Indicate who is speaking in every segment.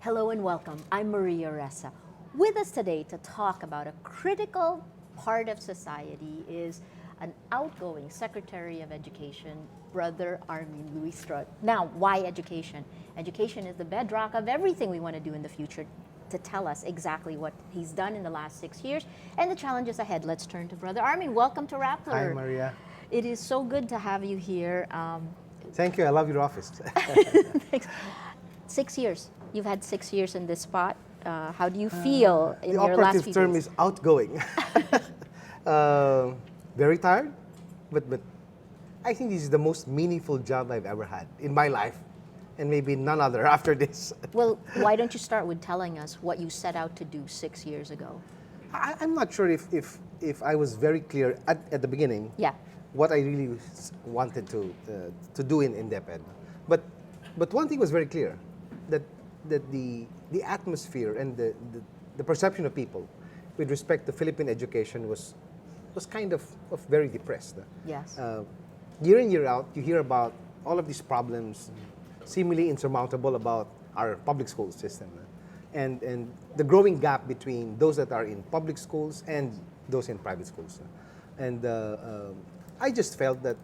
Speaker 1: Hello and welcome. I'm Maria Ressa. With us today to talk about a critical part of society is an outgoing Secretary of Education, Brother Armin Luistro. Now, why education? Education is the bedrock of everything we want to do in the future. To tell us exactly what he's done in the last 6 years and the challenges ahead, let's turn to Brother Armin. Welcome to Rappler.
Speaker 2: Hi, Maria.
Speaker 1: It is so good to have you here.
Speaker 2: Thank you. I love your office.
Speaker 1: Thanks. 6 years. You've had 6 years in this spot. How do you feel in
Speaker 2: The
Speaker 1: your last
Speaker 2: operative
Speaker 1: few
Speaker 2: term
Speaker 1: days?
Speaker 2: is outgoing. Very tired, but I think this is the most meaningful job I've ever had in my life, and maybe none other after this.
Speaker 1: Well, why don't you start with telling us what you set out to do 6 years ago?
Speaker 2: I'm not sure if I was very clear at the beginning.
Speaker 1: Yeah.
Speaker 2: What I really wanted to do in DepEd, but one thing was very clear, that the atmosphere and the perception of people with respect to Philippine education was kind of very depressed.
Speaker 1: Yes.
Speaker 2: Year in, year out, you hear about all of these problems, seemingly insurmountable, about our public school system, and the growing gap between those that are in public schools and those in private schools. And I just felt that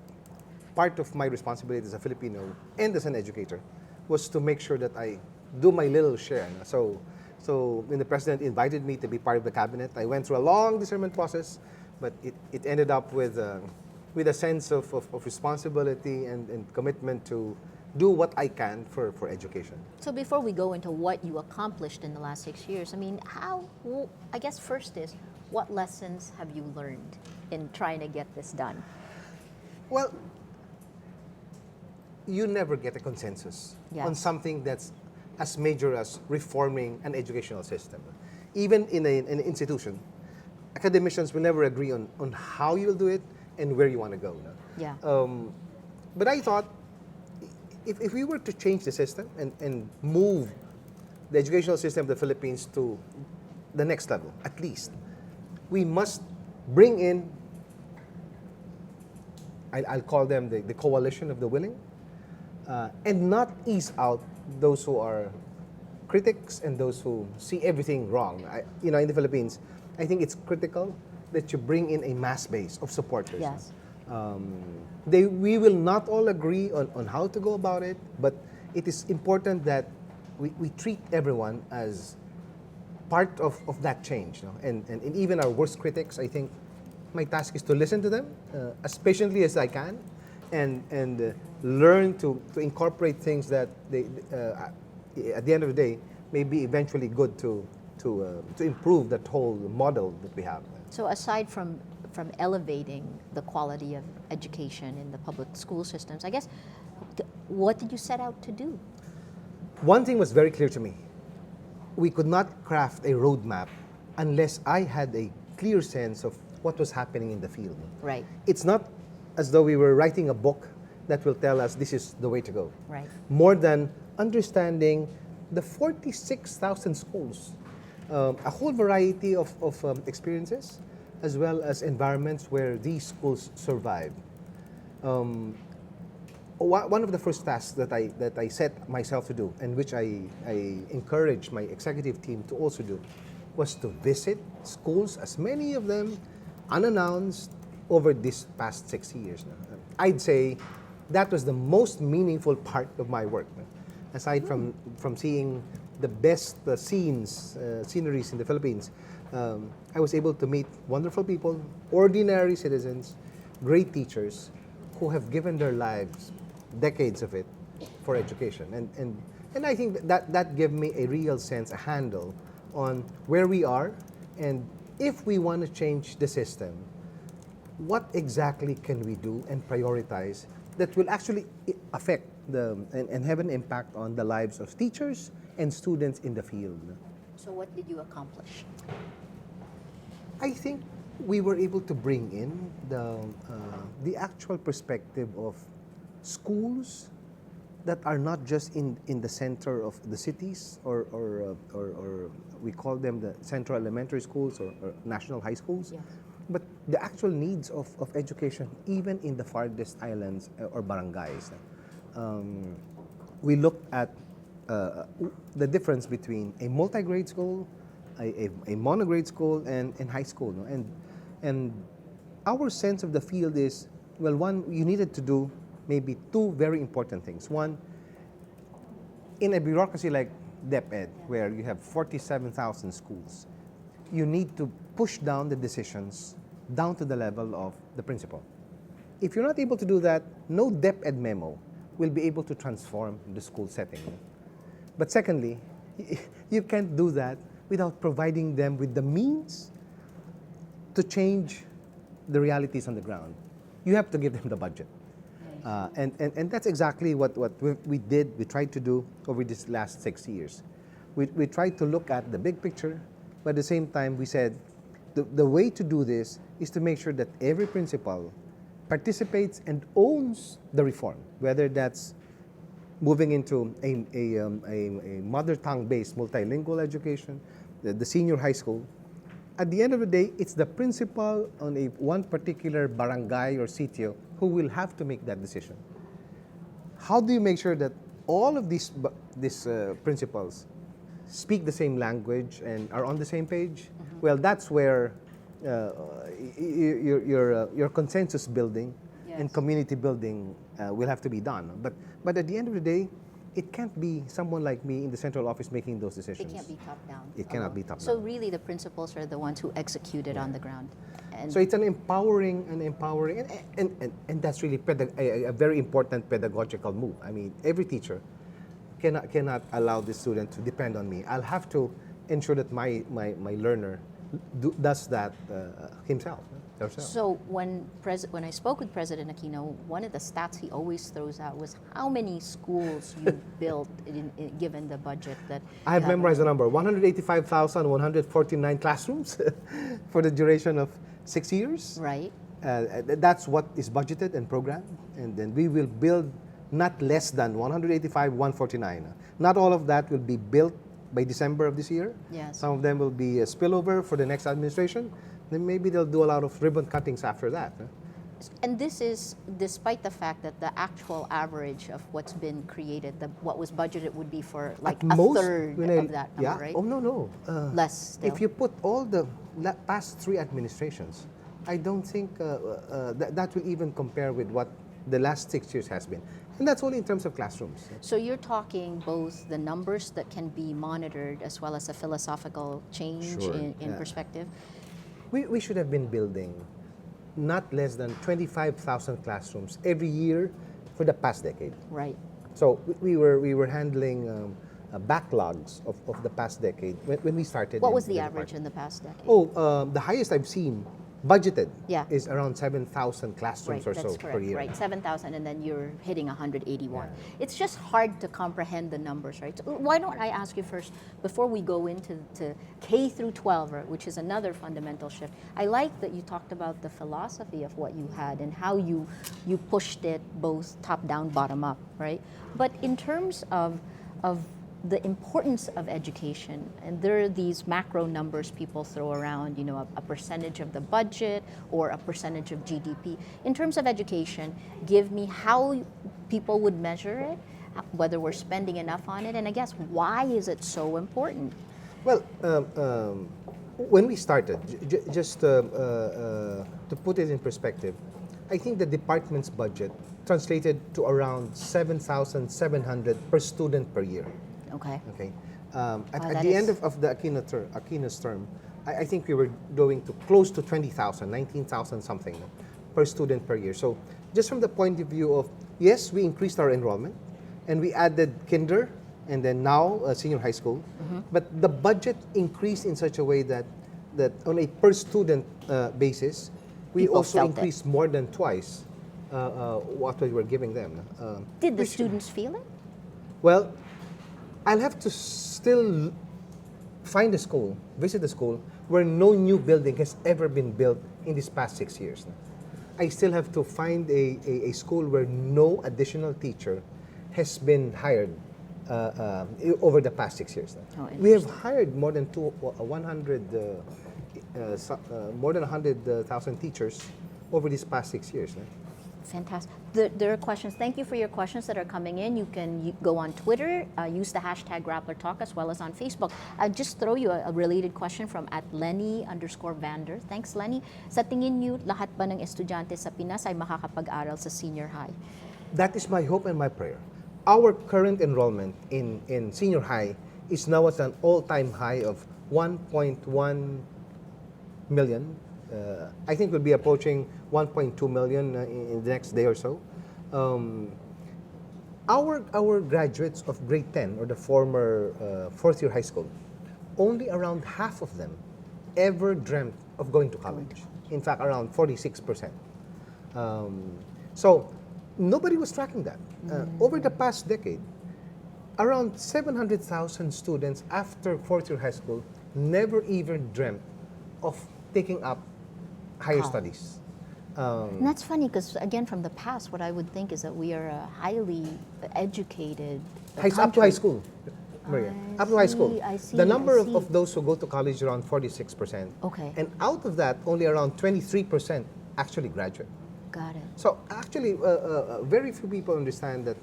Speaker 2: part of my responsibility as a Filipino and as an educator was to make sure that I do my little share. So when the president invited me to be part of the cabinet, I went through a long discernment process, but it ended up with a sense of responsibility and commitment to do what I can for education.
Speaker 1: So before we go into what you accomplished in the last 6 years, I mean, I guess first is, what lessons have you learned in trying to get this done?
Speaker 2: Well, you never get a consensus on
Speaker 1: Yes.
Speaker 2: something that's as major as reforming an educational system. Even in an institution, academicians will never agree on how you'll do it and where you want to go. No?
Speaker 1: Yeah.
Speaker 2: But I thought, if we were to change the system and move the educational system of the Philippines to the next level, at least, we must bring in, I'll call them the coalition of the willing, and not ease out those who are critics and those who see everything wrong. In the Philippines, I think it's critical that you bring in a mass base of supporters.
Speaker 1: Yes.
Speaker 2: We will not all agree on how to go about it, but it is important that we treat everyone as part of that change. And even our worst critics, I think my task is to listen to them as patiently as I can, and learn to incorporate things that they, at the end of the day, may be eventually good to improve that whole model that we have.
Speaker 1: So aside from elevating the quality of education in the public school systems, I guess, what did you set out to do?
Speaker 2: One thing was very clear to me. We could not craft a roadmap unless I had a clear sense of what was happening in the field.
Speaker 1: Right.
Speaker 2: It's not as though we were writing a book that will tell us this is the way to go.
Speaker 1: Right.
Speaker 2: More than understanding the 46,000 schools, a whole variety of experiences, as well as environments where these schools survive. One of the first tasks that I set myself to do, and which I encouraged my executive team to also do, was to visit schools, as many of them unannounced, over this past 6 years. I'd say that was the most meaningful part of my work. Aside from seeing the best sceneries in the Philippines, I was able to meet wonderful people, ordinary citizens, great teachers who have given their lives, decades of it, for education. And I think that gave me a real sense, a handle on where we are, and if we want to change the system, what exactly can we do and prioritize that will actually affect and have an impact on the lives of teachers and students in the field.
Speaker 1: So what did you accomplish?
Speaker 2: I think we were able to bring in the actual perspective of schools that are not just in the center of the cities, or we call them the central elementary schools or national high schools,
Speaker 1: Yes.
Speaker 2: but the actual needs of education even in the farthest islands or barangays. We looked at the difference between a multigrade school, a monograde school, and high school. No? And our sense of the field is, well, one, you needed to do maybe two very important things. One, in a bureaucracy like DepEd, where you have 47,000 schools, you need to push down the decisions down to the level of the principal. If you're not able to do that, no DepEd memo will be able to transform the school setting. But secondly, you can't do that without providing them with the means to change the realities on the ground. You have to give them the budget. And that's exactly what we did, we tried to do over these last 6 years. We tried to look at the big picture, but at the same time we said the way to do this is to make sure that every principal participates and owns the reform, whether that's moving into a mother tongue-based multilingual education, the senior high school. At the end of the day, it's the principal on one particular barangay or sitio who will have to make that decision. How do you make sure that all of these principals speak the same language and are on the same page? Mm-hmm. Well, that's where your consensus building and community building will have to be done. But at the end of the day, it can't be someone like me in the central office making those decisions.
Speaker 1: It can't be top-down.
Speaker 2: It cannot be top-down.
Speaker 1: So really the principals are the ones who execute it on the ground. And
Speaker 2: so it's an empowering, and that's really a very important pedagogical move. I mean, every teacher cannot allow the student to depend on me. I'll have to ensure that my learner does that himself. Herself.
Speaker 1: So when I spoke with President Aquino, one of the stats he always throws out was how many schools you built given the budget that
Speaker 2: I have memorized the number: 185,149 classrooms for the duration of 6 years.
Speaker 1: Right.
Speaker 2: That's what is budgeted and programmed, and then we will build not less than 185,149. Not all of that will be built by December of this year.
Speaker 1: Yes.
Speaker 2: Some of them will be a spillover for the next administration. Then maybe they'll do a lot of ribbon cuttings after that.
Speaker 1: And this is despite the fact that the actual average of what's been created, what was budgeted would be for like a third of that number, right?
Speaker 2: Oh, no.
Speaker 1: Less still.
Speaker 2: If you put all the past 3 administrations, I don't think that will even compare with what the last 6 years has been. And that's only in terms of classrooms.
Speaker 1: So you're talking both the numbers that can be monitored as well as a philosophical change in perspective?
Speaker 2: We should have been building not less than 25,000 classrooms every year for the past decade.
Speaker 1: Right.
Speaker 2: So we were handling backlogs of the past decade when we started.
Speaker 1: What was the average in the past decade?
Speaker 2: The highest I've seen budgeted is around 7,000 classrooms or so per year.
Speaker 1: Right, 7,000, and then you're hitting 181. It's just hard to comprehend the numbers, right? So why don't I ask you first, before we go into K through 12, right, which is another fundamental shift. I like that you talked about the philosophy of what you had and how you pushed it both top down, bottom up, right? But in terms of the importance of education, and there are these macro numbers people throw around, a percentage of the budget or a percentage of GDP. In terms of education, give me how people would measure it, whether we're spending enough on it, and I guess why is it so important?
Speaker 2: Well, when we started, just to put it in perspective, I think the department's budget translated to around 7,700 per student per year.
Speaker 1: Okay.
Speaker 2: At the end of the Aquino's term, I think we were going to close to 20,000, 19,000 something per student per year. So just from the point of view of, yes, we increased our enrollment and we added kinder and then now senior high school, but the budget increased in such a way that on a per student basis, we
Speaker 1: People
Speaker 2: also
Speaker 1: felt
Speaker 2: increased more than twice what we were giving them.
Speaker 1: Did the students feel it?
Speaker 2: Well, I'll have to still find a school, visit a school, where no new building has ever been built in these past 6 years. I still have to find a school where no additional teacher has been hired over the past 6 years. We have hired more than 100,000 teachers over these past 6 years.
Speaker 1: Fantastic. There are questions. Thank you for your questions that are coming in. You can go on Twitter, use the hashtag Rappler Talk, as well as on Facebook. I'll just throw you a related question from @Lenny_Vander. Thanks, Lenny. Sa tingin niyo, lahat ba ng estudyante sa Pinas ay makakapag-aral sa senior high?
Speaker 2: That is my hope and my prayer. Our current enrollment in senior high is now at an all-time high of 1.1 million. I think we'll be approaching 1.2 million in the next day or so. Our graduates of grade 10 or the former fourth year high school, only around half of them ever dreamt of going to college. In fact, around 46%. So nobody was tracking that. Over the past decade, around 700,000 students after fourth year high school never even dreamt of taking up higher studies.
Speaker 1: And that's funny because, again, from the past, what I would think is that we are a highly educated
Speaker 2: Up to high school, Maria. Up to high school.
Speaker 1: I see,
Speaker 2: the number
Speaker 1: I see.
Speaker 2: of those who go to college is around 46%.
Speaker 1: Okay.
Speaker 2: And out of that, only around 23% actually graduate.
Speaker 1: Got it.
Speaker 2: So actually, very few people understand that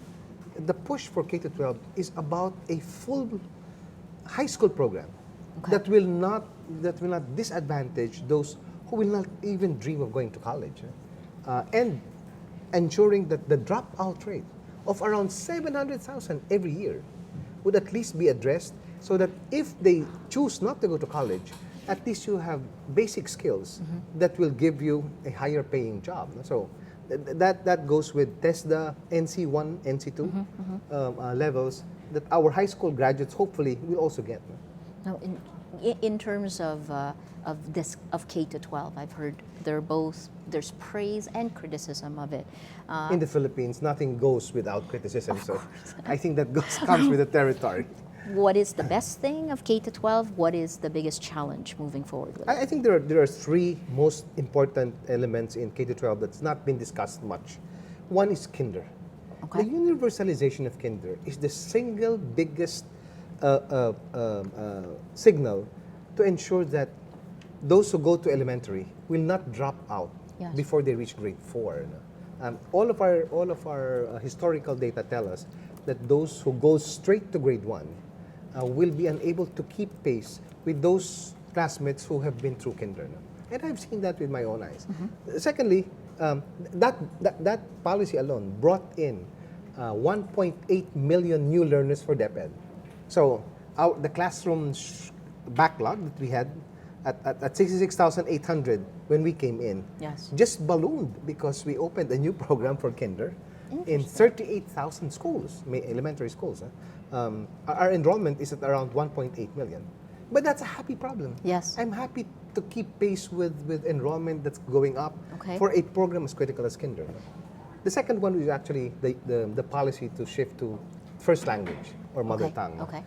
Speaker 2: the push for K-12 is about a full high school program that will not disadvantage those who will not even dream of going to college, and ensuring that the dropout rate of around 700,000 every year would at least be addressed, so that if they choose not to go to college, at least you have basic skills that will give you a higher paying job. So that goes with TESDA, NC1, NC2 levels that our high school graduates hopefully will also get.
Speaker 1: Now, in terms of K-12, I've heard there's praise and criticism of it.
Speaker 2: In the Philippines, nothing goes without criticism. So I think that comes with the territory.
Speaker 1: What is the best thing of K-12? What is the biggest challenge moving forward with it?
Speaker 2: I think there are three most important elements in K-12 that's not been discussed much. One is kinder.
Speaker 1: Okay.
Speaker 2: The universalization of kinder is the single biggest signal to ensure that those who go to elementary will not drop out before they reach grade 4. All of our historical data tell us that those who go straight to grade 1 will be unable to keep pace with those classmates who have been through kinder. And I've seen that with my own eyes. Secondly, that policy alone brought in 1.8 million new learners for DepEd. So the classroom backlog that we had at 66,800 when we came in just ballooned because we opened a new program for kinder in 38,000 schools, elementary schools. Our enrollment is at around 1.8 million. But that's a happy problem.
Speaker 1: Yes.
Speaker 2: I'm happy to keep pace with enrollment that's going up for a program as critical as kinder. The second one is actually the policy to shift to first language or mother tongue.
Speaker 1: Okay.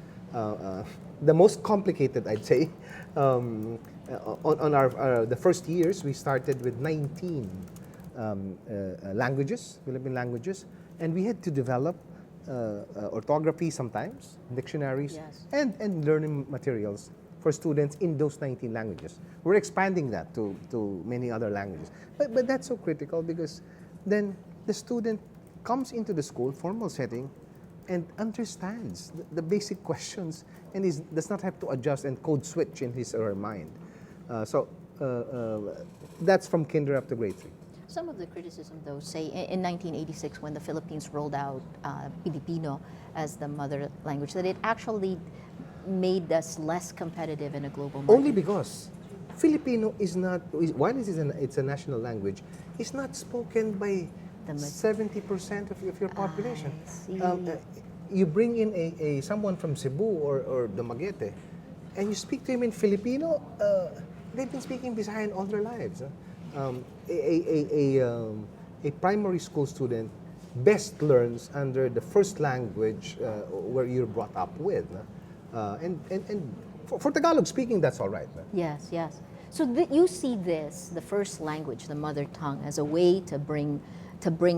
Speaker 2: The most complicated, I'd say, on the first years, we started with 19 languages, Philippine languages, and we had to develop orthography sometimes, dictionaries, and learning materials for students in those 19 languages. We're expanding that to many other languages. But that's so critical because then the student comes into the school, formal setting, and understands the basic questions and does not have to adjust and code switch in his or her mind. So that's from kinder up to grade 3.
Speaker 1: Some of the criticism, though, say in 1986 when the Philippines rolled out Filipino as the mother language, that it actually made us less competitive in a global market.
Speaker 2: Only because Filipino is not, while it's a national language, it's not spoken by 70% of your population.
Speaker 1: I see.
Speaker 2: You bring in someone from Cebu or Dumaguete, and you speak to him in Filipino, they've been speaking Visayan all their lives. A primary school student best learns under the first language where you're brought up with. And for Tagalog speaking, that's all right.
Speaker 1: Yes. So you see this, the first language, the mother tongue, as a way to bring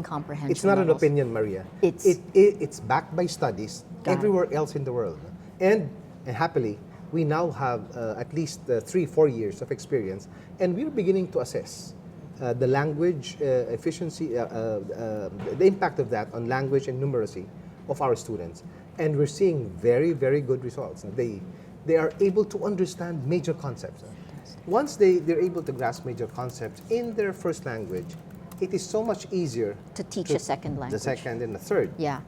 Speaker 1: comprehension.
Speaker 2: It's not an
Speaker 1: levels.
Speaker 2: opinion, Maria. It's backed by studies everywhere else in the world. And happily, we now have at least 3-4 years of experience, and we're beginning to assess the language efficiency, the impact of that on language and numeracy of our students. And we're seeing very, very good results. They are able to understand major concepts. Once they're able to grasp major concepts in their first language, it is so much easier
Speaker 1: to teach a second language.
Speaker 2: The second and the third.
Speaker 1: Yeah.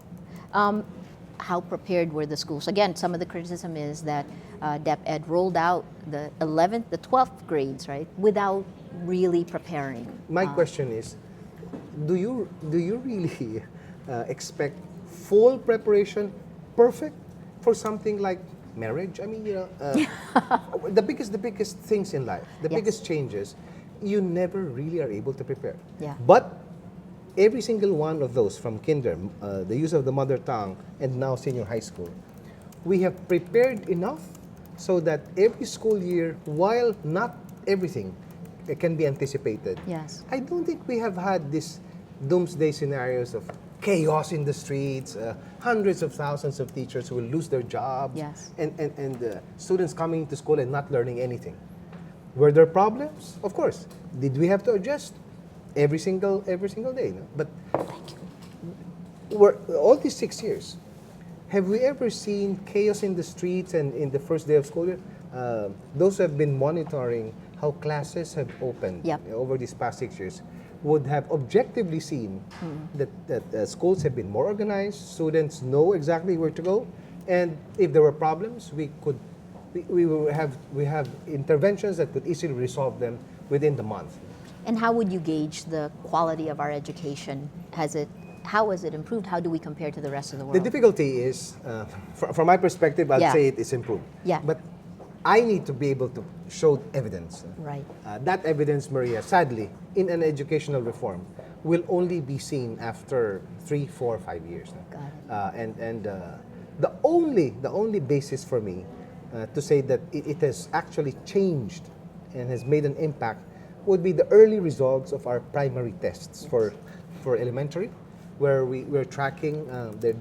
Speaker 1: How prepared were the schools? Again, some of the criticism is that DepEd rolled out the 11th, the 12th grades, right, without really preparing.
Speaker 2: My question is, do you really expect full preparation, perfect, for something like marriage? I mean, the biggest things in life, the
Speaker 1: Yes.
Speaker 2: biggest changes, you never really are able to prepare.
Speaker 1: Yeah.
Speaker 2: But every single one of those, from kinder, the use of the mother tongue, and now senior high school, we have prepared enough so that every school year, while not everything can be anticipated,
Speaker 1: Yes.
Speaker 2: I don't think we have had this doomsday scenarios of chaos in the streets, hundreds of thousands of teachers who will lose their jobs,
Speaker 1: Yes.
Speaker 2: and students coming to school and not learning anything. Were there problems? Of course. Did we have to adjust? Every single day. No? But all these 6 years, have we ever seen chaos in the streets and in the first day of school year? Those who have been monitoring how classes have opened
Speaker 1: Yep.
Speaker 2: over these past 6 years would have objectively seen that schools have been more organized, students know exactly where to go, and if there were problems, we have interventions that could easily resolve them within the month.
Speaker 1: And how would you gauge the quality of our education? How has it improved? How do we compare to the rest of the world?
Speaker 2: The difficulty is, from my perspective, I'd
Speaker 1: Yeah.
Speaker 2: say it is improved.
Speaker 1: Yeah.
Speaker 2: But I need to be able to show evidence.
Speaker 1: Right.
Speaker 2: That evidence, Maria, sadly, in an educational reform, will only be seen after 3, 4, 5 years.
Speaker 1: Got it.
Speaker 2: The only basis for me to say that it has actually changed and has made an impact would be the early results of our primary tests for elementary, where we're tracking the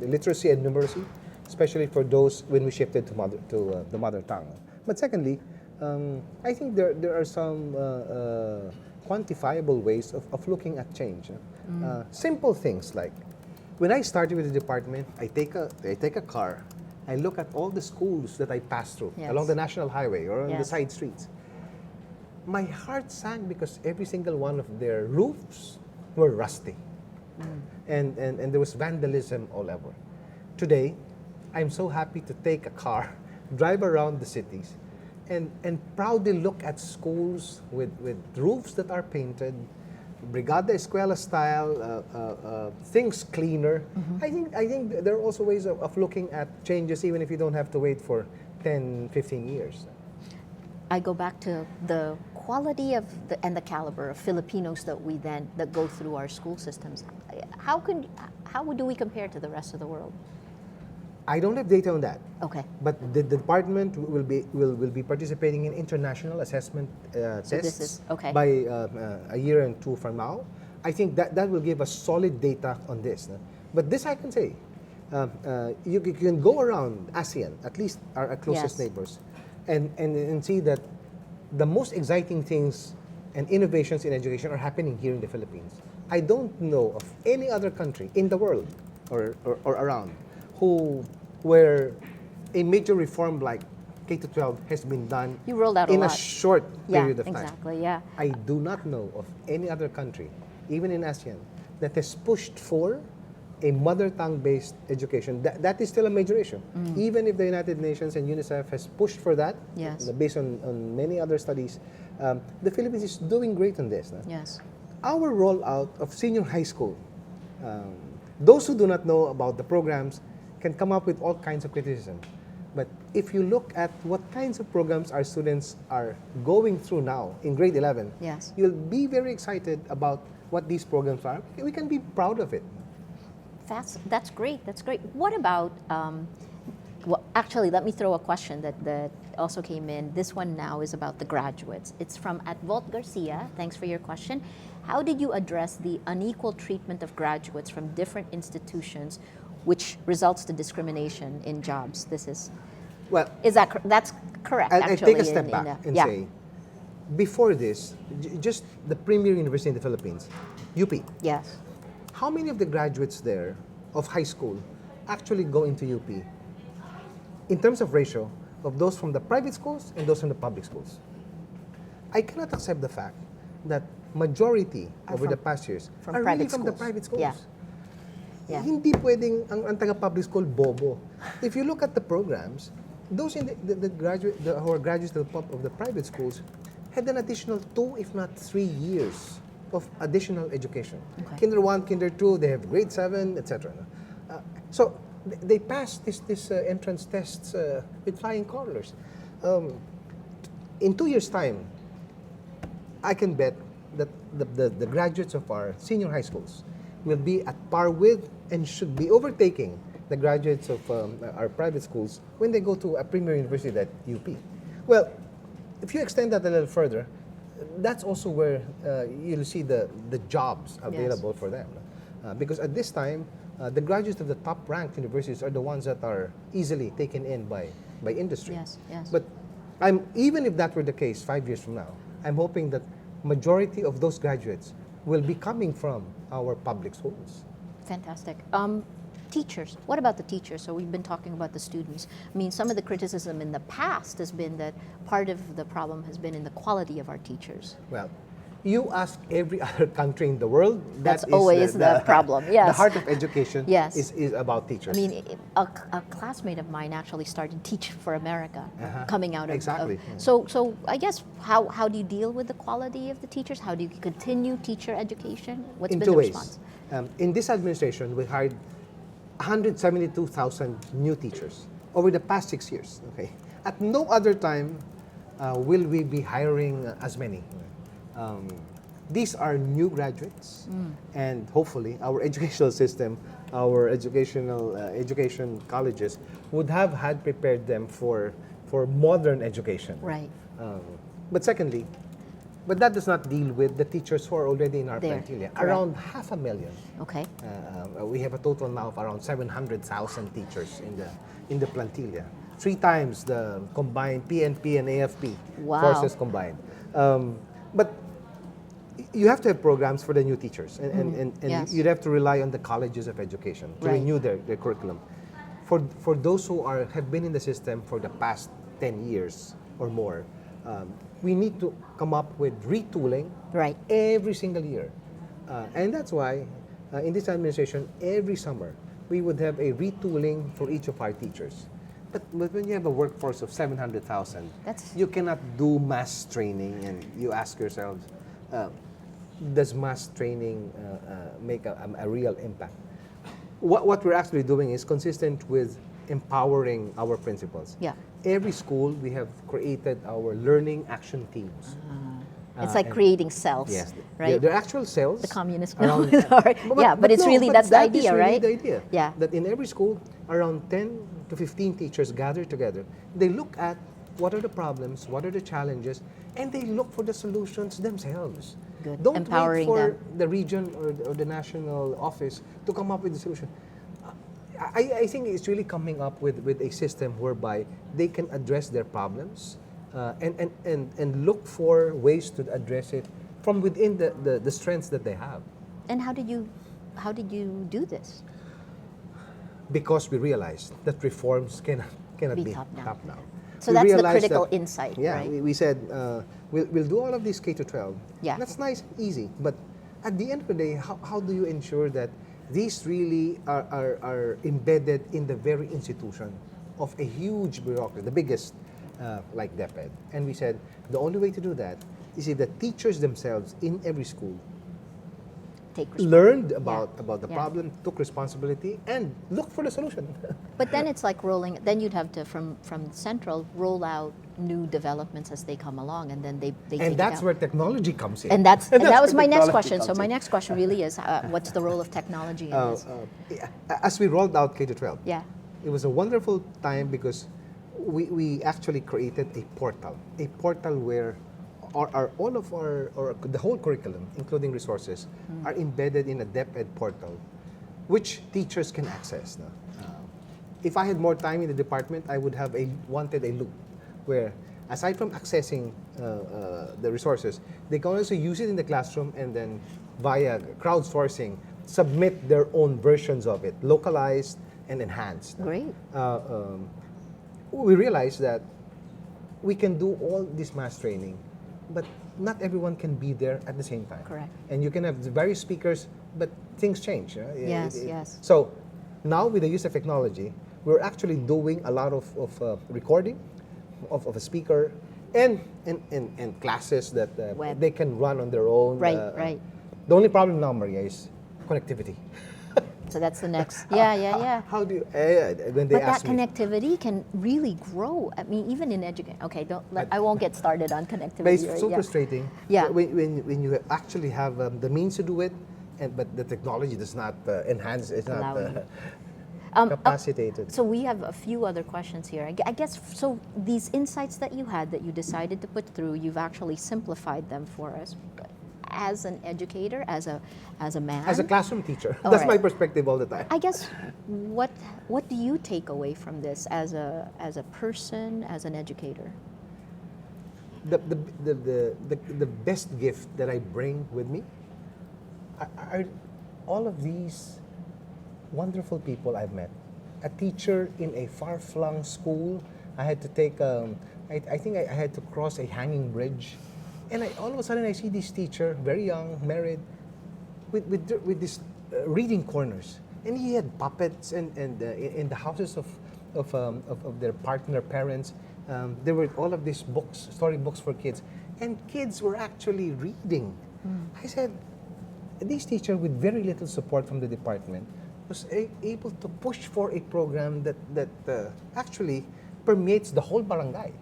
Speaker 2: literacy and numeracy, especially for those when we shifted to the mother tongue. But secondly, I think there are some quantifiable ways of looking at change. Simple things like, when I started with the department, I take a car, I look at all the schools that I pass through
Speaker 1: Yes.
Speaker 2: along the national highway or on the
Speaker 1: Yes.
Speaker 2: side streets. My heart sank because every single one of their roofs were rusty. And there was vandalism all over. Today, I'm so happy to take a car, drive around the cities, and proudly look at schools with roofs that are painted, Brigada Escuela style, things cleaner. I think there are also ways of looking at changes even if you don't have to wait for 10, 15 years.
Speaker 1: I go back to the quality of and the caliber of Filipinos that go through our school systems. How do we compare to the rest of the world?
Speaker 2: I don't have data on that.
Speaker 1: Okay.
Speaker 2: But the department will be participating in international assessment tests
Speaker 1: this is- okay.
Speaker 2: by a year and 2 from now. I think that will give us solid data on this. No? But this I can say, you can go around ASEAN, at least our closest
Speaker 1: Yes.
Speaker 2: neighbors, and see that the most exciting things and innovations in education are happening here in the Philippines. I don't know of any other country in the world or around where a major reform like K-12 has been done
Speaker 1: You rolled out a
Speaker 2: in
Speaker 1: lot.
Speaker 2: a short period of time.
Speaker 1: Exactly. Yeah.
Speaker 2: I do not know of any other country, even in ASEAN, that has pushed for a mother tongue-based education. That is still a major issue. Even if the United Nations and UNICEF has pushed for that,
Speaker 1: Yes.
Speaker 2: based on many other studies, the Philippines is doing great on this. No?
Speaker 1: Yes.
Speaker 2: Our rollout of senior high school, those who do not know about the programs can come up with all kinds of criticism. But if you look at what kinds of programs our students are going through now in grade 11,
Speaker 1: Yes.
Speaker 2: you'll be very excited about what these programs are. We can be proud of it.
Speaker 1: That's great. That's great. What about, well, actually, let me throw a question that also came in. This one now is about the graduates. It's from @Volt Garcia. Thanks for your question. How did you address the unequal treatment of graduates from different institutions, which results to discrimination in jobs? This is,
Speaker 2: Well,
Speaker 1: that's correct,
Speaker 2: I'll
Speaker 1: actually.
Speaker 2: take a step back and say, before this, just the premier university in the Philippines, UP.
Speaker 1: Yes.
Speaker 2: How many of the graduates there of high school actually go into UP in terms of ratio of those from the private schools and those from the public schools? I cannot accept the fact that majority over the past years
Speaker 1: from
Speaker 2: are really
Speaker 1: private
Speaker 2: from the
Speaker 1: schools.
Speaker 2: private schools.
Speaker 1: Yeah. Yeah.
Speaker 2: Hindi pwedeng ang taga-public school bobo. If you look at the programs, those in the graduate, who are graduates of the private schools had an additional 2, if not 3 years of additional education.
Speaker 1: Okay.
Speaker 2: Kinder 1, Kinder 2, they have grade 7, etc. So they passed this entrance tests with flying colors. In 2 years' time, I can bet that the graduates of our senior high schools will be at par with and should be overtaking the graduates of our private schools when they go to a premier university at UP. Well, if you extend that a little further, that's also where you'll see the jobs available for them. Because at this time, the graduates of the top-ranked universities are the ones that are easily taken in by industry.
Speaker 1: Yes, yes.
Speaker 2: But even if that were the case 5 years from now, I'm hoping that majority of those graduates will be coming from our public schools.
Speaker 1: Fantastic. Teachers, what about the teachers? So we've been talking about the students. I mean, some of the criticism in the past has been that part of the problem has been in the quality of our teachers.
Speaker 2: Well, you ask every other country in the world,
Speaker 1: That's always the problem, yes.
Speaker 2: The heart of education
Speaker 1: Yes.
Speaker 2: is about teachers.
Speaker 1: I mean, a classmate of mine actually started Teach for America, coming out of...
Speaker 2: Exactly.
Speaker 1: So I guess, how do you deal with the quality of the teachers? How do you continue teacher education? What's
Speaker 2: in
Speaker 1: been
Speaker 2: two
Speaker 1: the
Speaker 2: ways.
Speaker 1: response?
Speaker 2: In this administration, we hired 172,000 new teachers over the past 6 years. Okay, at no other time will we be hiring as many. These are new graduates, and hopefully our educational system, our education colleges would have had prepared them for modern education.
Speaker 1: Right.
Speaker 2: But secondly, but that does not deal with the teachers who are already in our
Speaker 1: There,
Speaker 2: plantilla.
Speaker 1: correct.
Speaker 2: Around 500,000.
Speaker 1: Okay.
Speaker 2: We have a total now of around 700,000 teachers in the plantilla. 3 times the combined PNP and AFP
Speaker 1: Wow.
Speaker 2: forces combined. But you have to have programs for the new teachers, and
Speaker 1: Yes.
Speaker 2: you'd have to rely on the colleges of education to
Speaker 1: Right.
Speaker 2: renew their curriculum. For those who have been in the system for the past 10 years or more, we need to come up with retooling
Speaker 1: Right.
Speaker 2: every single year. And that's why in this administration, every summer, we would have a retooling for each of our teachers. But when you have a workforce of 700,000,
Speaker 1: That's-
Speaker 2: you cannot do mass training, and you ask yourselves, does mass training make a real impact? What we're actually doing is consistent with empowering our principals.
Speaker 1: Yeah.
Speaker 2: Every school, we have created our learning action teams.
Speaker 1: It's like
Speaker 2: and-
Speaker 1: creating cells,
Speaker 2: Yes,
Speaker 1: right?
Speaker 2: they're actual cells.
Speaker 1: The communist
Speaker 2: around-
Speaker 1: Sorry. Yeah, but it's
Speaker 2: no,
Speaker 1: really,
Speaker 2: but
Speaker 1: that's the
Speaker 2: that is
Speaker 1: idea,
Speaker 2: really
Speaker 1: right?
Speaker 2: the idea.
Speaker 1: Yeah.
Speaker 2: That in every school, around 10 to 15 teachers gather together. They look at what are the problems, what are the challenges, and they look for the solutions themselves.
Speaker 1: Good.
Speaker 2: Don't
Speaker 1: Empowering
Speaker 2: wait for
Speaker 1: them.
Speaker 2: the region or the national office to come up with the solution. I think it's really coming up with a system whereby they can address their problems and look for ways to address it from within the strengths that they have.
Speaker 1: And how did you do this?
Speaker 2: Because we realized that reforms cannot
Speaker 1: Be
Speaker 2: be
Speaker 1: top-down.
Speaker 2: top-down.
Speaker 1: So
Speaker 2: We
Speaker 1: that's the
Speaker 2: realized
Speaker 1: critical
Speaker 2: that-
Speaker 1: insight,
Speaker 2: Yeah,
Speaker 1: right?
Speaker 2: we said we'll do all of this K to 12.
Speaker 1: Yeah.
Speaker 2: That's nice, easy. But at the end of the day, how do you ensure that these really are embedded in the very institution of a huge bureaucracy, the biggest like DepEd? And we said the only way to do that is if the teachers themselves in every school
Speaker 1: Take responsibility.
Speaker 2: learned about the
Speaker 1: Yeah.
Speaker 2: problem, took responsibility, and looked for the solution.
Speaker 1: But then it's like rolling. Then you'd have to from central roll out new developments as they come along, and then they take
Speaker 2: And
Speaker 1: it
Speaker 2: that's
Speaker 1: out.
Speaker 2: where technology comes in.
Speaker 1: And that was
Speaker 2: where
Speaker 1: my next
Speaker 2: technology
Speaker 1: question. So
Speaker 2: comes
Speaker 1: my
Speaker 2: in.
Speaker 1: next question really is, what's the role of technology in this?
Speaker 2: As we rolled out K to 12,
Speaker 1: Yeah.
Speaker 2: it was a wonderful time because we actually created a portal where all of our the whole curriculum, including resources, are embedded in a DepEd portal, which teachers can access. No? If I had more time in the department, I would have wanted a loop where aside from accessing the resources, they can also use it in the classroom and then via crowdsourcing, submit their own versions of it, localized and enhanced.
Speaker 1: Great.
Speaker 2: We realize that we can do all this mass training, but not everyone can be there at the same time.
Speaker 1: Correct.
Speaker 2: And you can have various speakers, but things change.
Speaker 1: Yes, yes.
Speaker 2: So now with the use of technology, we're actually doing a lot of recording of a speaker and classes that they can run on their own.
Speaker 1: Right, right.
Speaker 2: The only problem now, Maria, is connectivity.
Speaker 1: So that's the next. Yeah.
Speaker 2: How do you, when they
Speaker 1: But that
Speaker 2: ask me,
Speaker 1: connectivity can really grow. I mean, even in education. Okay, I won't get started on connectivity.
Speaker 2: but it's
Speaker 1: right?
Speaker 2: so
Speaker 1: Yeah.
Speaker 2: frustrating
Speaker 1: Yeah.
Speaker 2: when you actually have the means to do it, but the technology does not enhance, it's
Speaker 1: Allow
Speaker 2: not
Speaker 1: you.
Speaker 2: capacitated.
Speaker 1: So we have a few other questions here. I guess, so these insights that you had that you decided to put through, you've actually simplified them for us. As an educator, as a man.
Speaker 2: As a classroom teacher,
Speaker 1: All
Speaker 2: that's
Speaker 1: right.
Speaker 2: my perspective all the time.
Speaker 1: I guess, what do you take away from this as a person, as an educator?
Speaker 2: The best gift that I bring with me are all of these wonderful people I've met. A teacher in a far-flung school. I had to take, I think I had to cross a hanging bridge. And all of a sudden I see this teacher, very young, married, with this reading corners. And he had puppets and in the houses of their partner parents. There were all of these books, story books for kids. And kids were actually reading. I said, this teacher with very little support from the department was able to push for a program that actually permeates the whole barangay.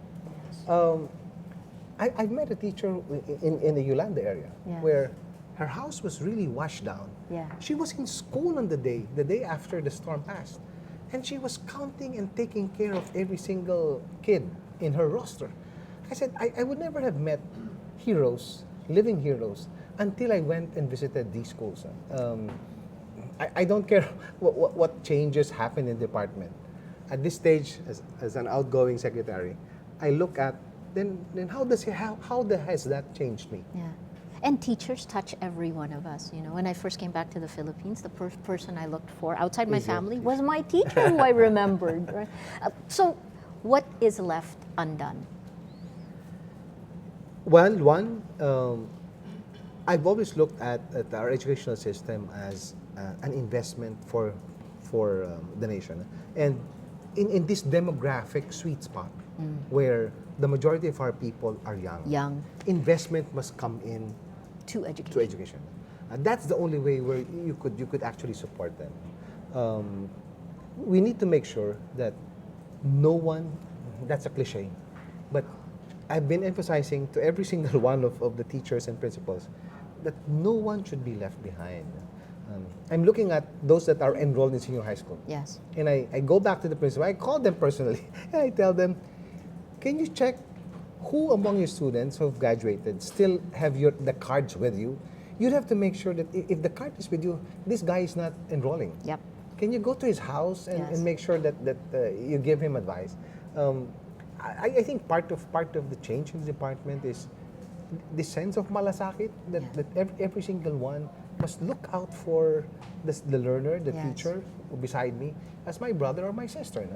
Speaker 2: I've met a teacher in the Yolanda area where her house was really washed down.
Speaker 1: Yeah.
Speaker 2: She was in school on the day after the storm passed. And she was counting and taking care of every single kid in her roster. I said, I would never have met heroes, living heroes, until I went and visited these schools. I don't care what changes happen in the department. At this stage, as an outgoing secretary, I look at then how has that changed me?
Speaker 1: Yeah. And teachers touch every one of us. You know, when I first came back to the Philippines, the first person I looked for outside my family was my teacher, who I remembered. Right? So, what is left undone?
Speaker 2: Well, one, I've always looked at our educational system as an investment for the nation, and in this demographic sweet spot where the majority of our people are young. Investment must come in
Speaker 1: to education.
Speaker 2: That's the only way where you could actually support them. We need to make sure that no one, that's a cliche, but I've been emphasizing to every single one of the teachers and principals that no one should be left behind. I'm looking at those that are enrolled in senior high school.
Speaker 1: Yes.
Speaker 2: And I go back to the principal, I call them personally, and I tell them, can you check who among your students who have graduated still have the cards with you? You'd have to make sure that if the card is with you, this guy is not enrolling.
Speaker 1: Yep.
Speaker 2: Can you go to his house and make sure that you give him advice? I think part of the change in the department is the sense of malasakit that every single one must look out for the learner, the teacher beside me as my brother or my sister.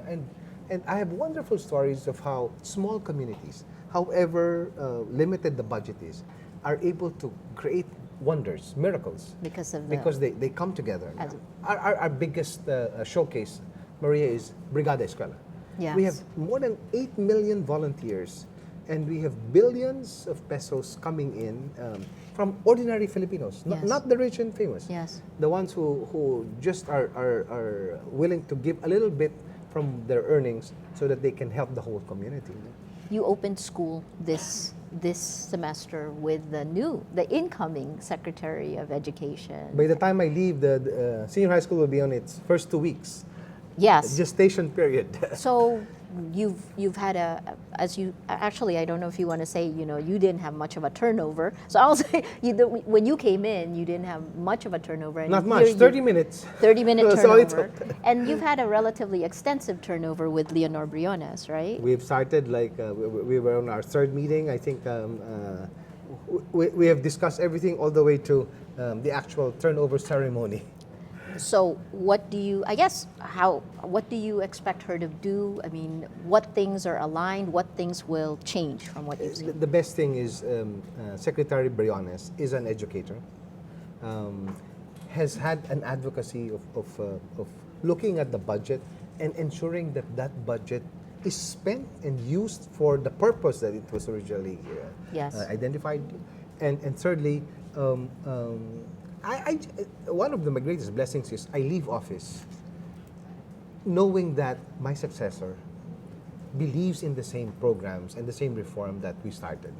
Speaker 2: And I have wonderful stories of how small communities, however limited the budget is, are able to create wonders, miracles. Because they come together. Our biggest showcase, Maria, is Brigada Eskwela.
Speaker 1: Yes.
Speaker 2: We have more than 8 million volunteers, and we have billions of pesos coming in from ordinary Filipinos, not the rich and famous.
Speaker 1: Yes.
Speaker 2: The ones who just are willing to give a little bit from their earnings so that they can help the whole community.
Speaker 1: You opened school this semester with the incoming Secretary of Education.
Speaker 2: By the time I leave, the senior high school will be on its first 2 weeks.
Speaker 1: Yes.
Speaker 2: Gestation period.
Speaker 1: So you've had as you actually, I don't know if you want to say, you didn't have much of a turnover. So I'll say when you came in, you didn't have much of a turnover. And
Speaker 2: Not much, 30 minutes.
Speaker 1: 30-minute
Speaker 2: That's all it
Speaker 1: turnover.
Speaker 2: took.
Speaker 1: And you've had a relatively extensive turnover with Leonor Briones, right?
Speaker 2: We've started we were on our third meeting. I think we have discussed everything all the way to the actual turnover ceremony.
Speaker 1: So what do you expect her to do? I mean, what things are aligned? What things will change from what you've seen?
Speaker 2: The best thing is Secretary Briones is an educator, has had an advocacy of looking at the budget and ensuring that that budget is spent and used for the purpose that it was originally identified. And thirdly, one of my greatest blessings is I leave office knowing that my successor believes in the same programs and the same reform that we started.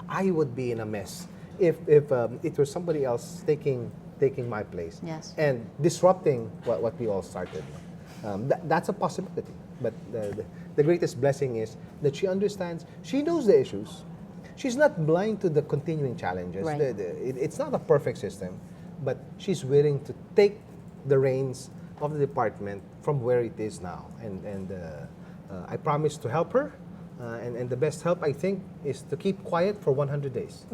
Speaker 2: I would be in a mess if it was somebody else taking my place and disrupting what we all started. That's a possibility. But the greatest blessing is that she understands, she knows the issues. She's not blind to the continuing challenges.
Speaker 1: Right.
Speaker 2: It's not a perfect system, but she's willing to take the reins of the department from where it is now. And I promise to help her. And the best help, I think, is to keep quiet for 100 days.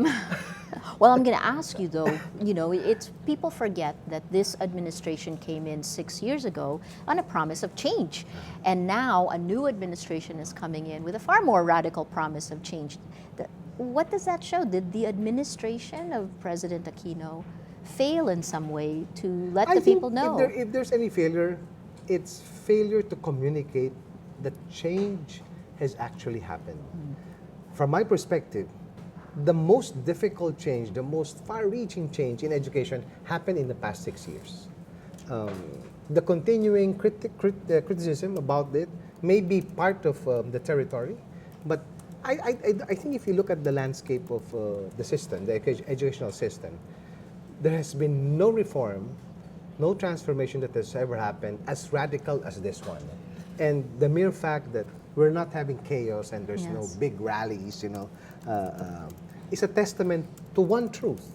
Speaker 1: Well, I'm going to ask you, though, it's people forget that this administration came in 6 years ago on a promise of change. And now a new administration is coming in with a far more radical promise of change. What does that show? Did the administration of President Aquino fail in some way to let the people know?
Speaker 2: If there's any failure, it's failure to communicate that change has actually happened. From my perspective, the most difficult change, the most far-reaching change in education happened in the past 6 years. The continuing criticism about it may be part of the territory, but I think if you look at the landscape of the system, the educational system, there has been no reform, no transformation that has ever happened as radical as this one. And the mere fact that we're not having chaos and there's no big rallies, is a testament to one truth,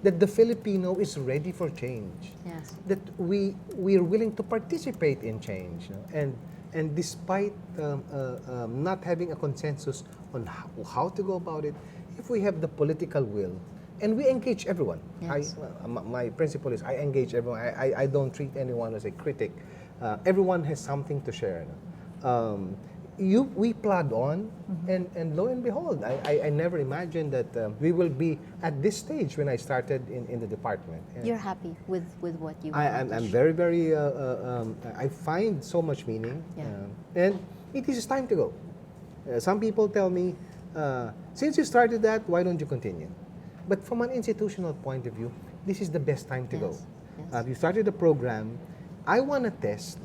Speaker 2: that the Filipino is ready for change.
Speaker 1: Yes.
Speaker 2: That we are willing to participate in change. And despite not having a consensus on how to go about it, if we have the political will, and we engage everyone.
Speaker 1: Yes.
Speaker 2: My principle is I engage everyone. I don't treat anyone as a critic. Everyone has something to share. We plod on, and lo and behold, I never imagined that we will be at this stage when I started in the department.
Speaker 1: You're happy with what you
Speaker 2: I'm very, very, I find so much meaning. And it is time to go. Some people tell me, since you started that, why don't you continue? But from an institutional point of view, this is the best time to go.
Speaker 1: Yes.
Speaker 2: You started a program. I want to test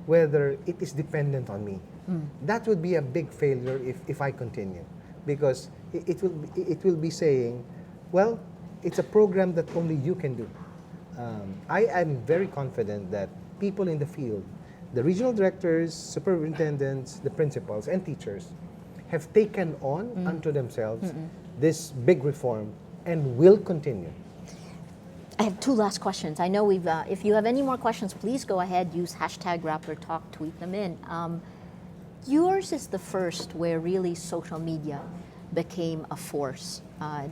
Speaker 2: whether it is dependent on me. That would be a big failure if I continue, because it will be saying, well, it's a program that only you can do. I am very confident that people in the field, the regional directors, superintendents, the principals, and teachers have taken on unto themselves this big reform and will continue.
Speaker 1: I have two last questions. I know if you have any more questions, please go ahead, use #Rappler Talk, tweet them in. Yours is the first where really social media became a force.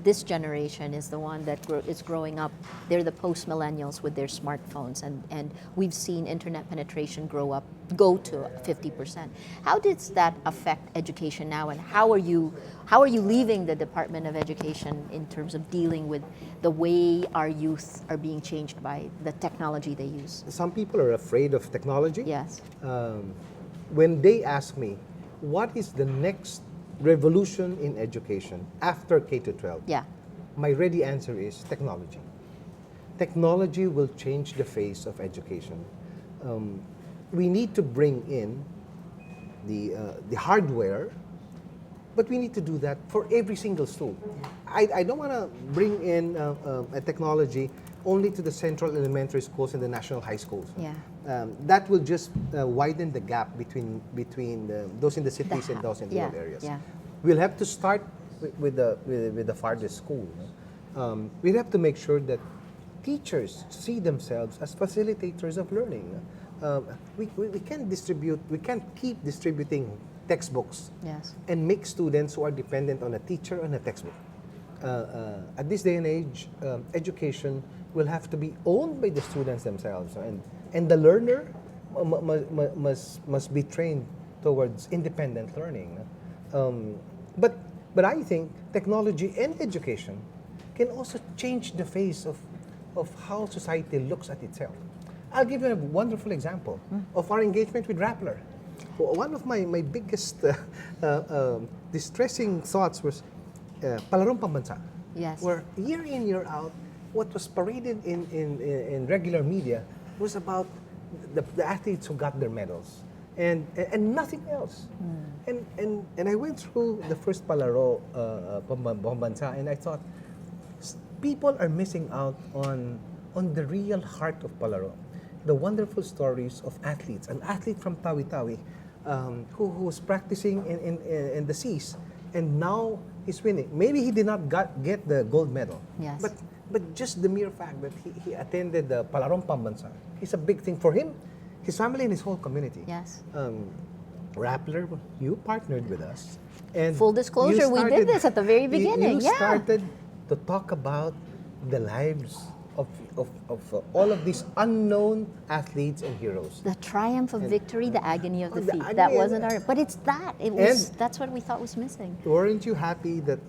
Speaker 1: This generation is the one that is growing up. They're the post-millennials with their smartphones, and we've seen internet penetration go to 50%. How does that affect education now, and how are you leaving the Department of Education in terms of dealing with the way our youth are being changed by the technology they use?
Speaker 2: Some people are afraid of technology.
Speaker 1: Yes.
Speaker 2: When they ask me, what is the next revolution in education after K-12?
Speaker 1: Yeah.
Speaker 2: My ready answer is technology. Technology will change the face of education. We need to bring in the hardware, but we need to do that for every single school. I don't want to bring in a technology only to the central elementary schools and the national high schools.
Speaker 1: Yeah.
Speaker 2: that will just widen the gap between those in the cities and those in the rural areas.
Speaker 1: Yeah.
Speaker 2: We'll have to start with the farthest school. We'll have to make sure that teachers see themselves as facilitators of learning. We can't keep distributing textbooks
Speaker 1: Yes.
Speaker 2: and make students who are dependent on a teacher and a textbook. At this day and age, education will have to be owned by the students themselves, and the learner must be trained towards independent learning. But I think technology and education can also change the face of how society looks at itself. I'll give you a wonderful example of our engagement with Rappler. One of my biggest distressing thoughts was palarong pambansa.
Speaker 1: Yes.
Speaker 2: Where year in, year out, what was paraded in regular media was about the athletes who got their medals and nothing else. And I went through the first palaro pambansa, and I thought people are missing out on the real heart of palaro, the wonderful stories of athletes. An athlete from Tawi-Tawi who was practicing in the seas, and now he's winning. Maybe he did not get the gold medal,
Speaker 1: Yes.
Speaker 2: but just the mere fact that he attended the palarong pambansa is a big thing for him, his family, and his whole community.
Speaker 1: Yes.
Speaker 2: Rappler, you partnered with us. And
Speaker 1: Full disclosure, we did this at the very beginning.
Speaker 2: You started to talk about the lives of all of these unknown athletes and heroes.
Speaker 1: The triumph of victory, the agony of the
Speaker 2: the
Speaker 1: feat.
Speaker 2: agony
Speaker 1: That
Speaker 2: of
Speaker 1: wasn't
Speaker 2: the-
Speaker 1: our. But it's that. It was. That's what we thought was missing.
Speaker 2: Weren't you happy that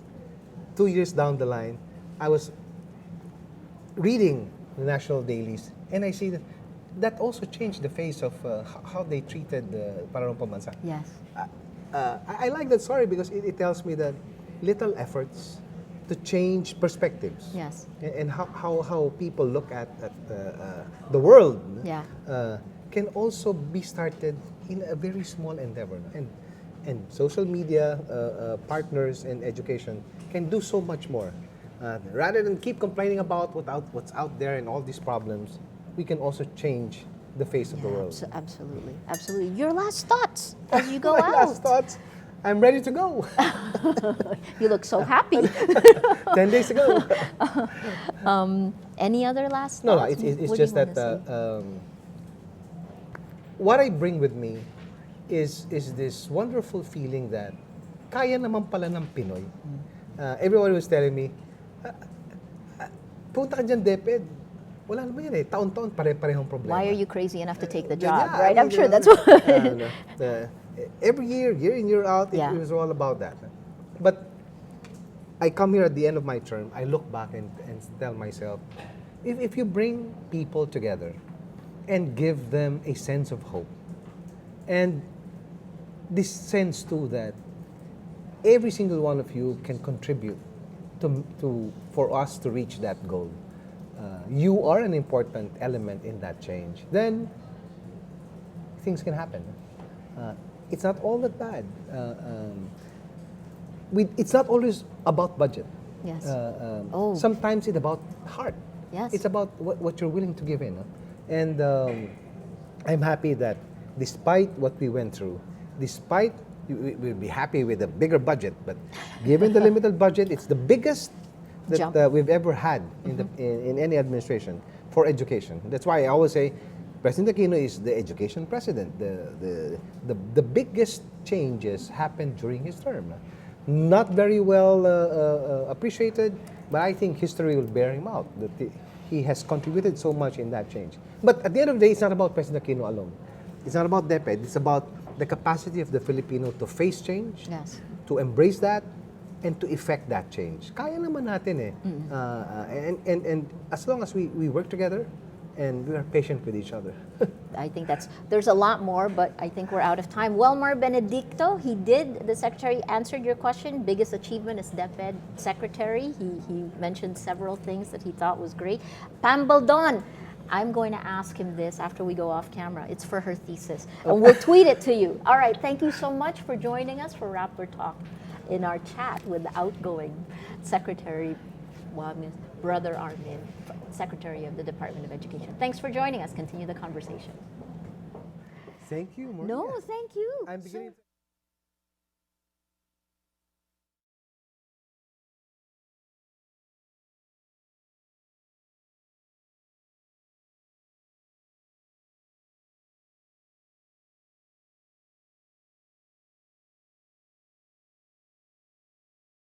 Speaker 2: 2 years down the line, I was reading the national dailies, and I see that also changed the face of how they treated the palarong pambansa.
Speaker 1: Yes.
Speaker 2: I like that story because it tells me that little efforts to change perspectives.
Speaker 1: Yes.
Speaker 2: And how people look at the world
Speaker 1: Yeah.
Speaker 2: can also be started in a very small endeavor. And social media partners and education can do so much more. Rather than keep complaining about what's out there and all these problems, we can also change the face of the world.
Speaker 1: Absolutely. Absolutely. Your last thoughts as you go
Speaker 2: My
Speaker 1: out.
Speaker 2: last thoughts, I'm ready to go.
Speaker 1: You look so happy.
Speaker 2: 10 days ago.
Speaker 1: Any other last
Speaker 2: No,
Speaker 1: thoughts?
Speaker 2: it's
Speaker 1: What do
Speaker 2: just
Speaker 1: you
Speaker 2: that
Speaker 1: wanna say?
Speaker 2: what I bring with me is this wonderful feeling that kaya naman pala ng Pinoy. Everyone was telling me, punta ka dyan, DepEd. Wala naman yan eh. Taon-taon pare-parehong problema.
Speaker 1: Why are you crazy enough to take the
Speaker 2: Yeah,
Speaker 1: job,
Speaker 2: I
Speaker 1: right? I'm
Speaker 2: mean,
Speaker 1: sure that's what.
Speaker 2: Every year in, year out, it was all about that. But I come here at the end of my term, I look back and tell myself, if you bring people together and give them a sense of hope, and this sense too that every single one of you can contribute for us to reach that goal. You are an important element in that change. Then things can happen. It's not all that bad. It's not always about budget.
Speaker 1: Yes.
Speaker 2: Sometimes it's about heart.
Speaker 1: Yes.
Speaker 2: It's about what you're willing to give in. And I'm happy that despite what we went through, we'll be happy with a bigger budget, but given the limited budget, it's the biggest that we've ever had in any administration for education. That's why I always say President Aquino is the education president. The biggest changes happened during his term. Not very well appreciated, but I think history will bear him out. That he has contributed so much in that change. But at the end of the day, it's not about President Aquino alone. It's not about DepEd. It's about the capacity of the Filipino to face change, to embrace that, and to effect that change. Kaya naman natin eh. And as long as we work together and we are patient with each other.
Speaker 1: I think there's a lot more, but I think we're out of time. Welmar Benedicto, the secretary answered your question. Biggest achievement as DepEd secretary. He mentioned several things that he thought was great. Pam Baldon, I'm going to ask him this after we go off camera. It's for her thesis. And we'll tweet it to you. All right, thank you so much for joining us for Rappler Talk in our chat with the outgoing Secretary Brother Armin, Secretary of the Department of Education. Thanks for joining us. Continue the conversation.
Speaker 2: Thank you, Maria.
Speaker 1: No, thank you.
Speaker 2: I'm beginning.